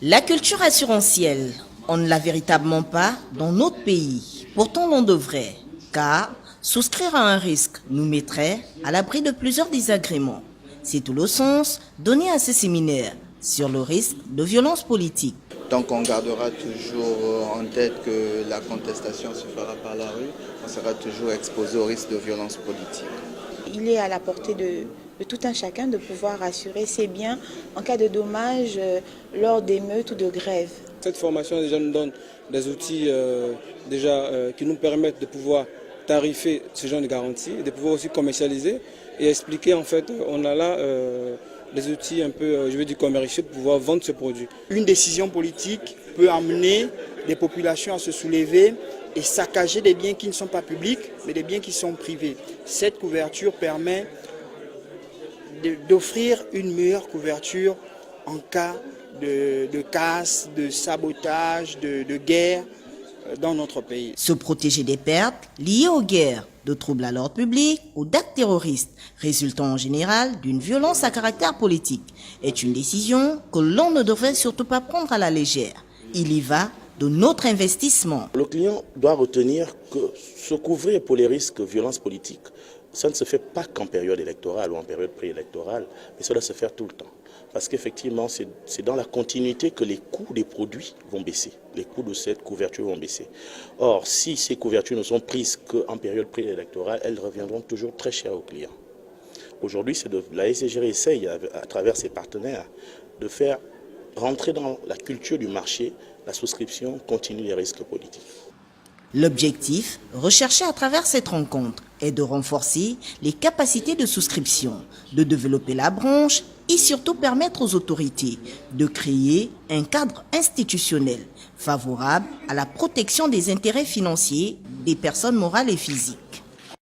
La culture assurantielle, on ne l'a véritablement pas dans notre pays. Pourtant, l'on devrait, car souscrire à un risque nous mettrait à l'abri de plusieurs désagréments. C'est tout le sens donné à ce séminaire sur le risque de violence politique. Donc on gardera toujours en tête que la contestation se fera par la rue, on sera toujours exposé au risque de violence politique. Il est à la portée de tout un chacun de pouvoir assurer ses biens en cas de dommages lors d'émeutes ou de grèves. Cette formation déjà nous donne des outils qui nous permettent de pouvoir tarifer ce genre de garanties, de pouvoir aussi commercialiser et expliquer en fait, on a là des outils un peu, commerciaux pour pouvoir vendre ce produit. Une décision politique peut amener les populations à se soulever et saccager des biens qui ne sont pas publics, mais des biens qui sont privés. Cette couverture permet d'offrir une meilleure couverture en cas de casse, de sabotage, de guerre dans notre pays. Se protéger des pertes liées aux guerres, de troubles à l'ordre public ou d'actes terroristes résultant en général d'une violence à caractère politique est une décision que l'on ne devrait surtout pas prendre à la légère. Il y va de notre investissement. Le client doit retenir que se couvrir pour les risques de violence politique, ça ne se fait pas qu'en période électorale ou en période préélectorale, mais ça doit se faire tout le temps. Parce qu'effectivement, c'est dans la continuité que les coûts des produits vont baisser. Les coûts de cette couverture vont baisser. Or, si ces couvertures ne sont prises qu'en période préélectorale, elles reviendront toujours très chères aux clients. Aujourd'hui, la SGR essaye, à travers ses partenaires, de faire rentrer dans la culture du marché la souscription continue des risques politiques. L'objectif, recherché à travers cette rencontre, est de renforcer les capacités de souscription, de développer la branche et surtout permettre aux autorités de créer un cadre institutionnel favorable à la protection des intérêts financiers des personnes morales et physiques.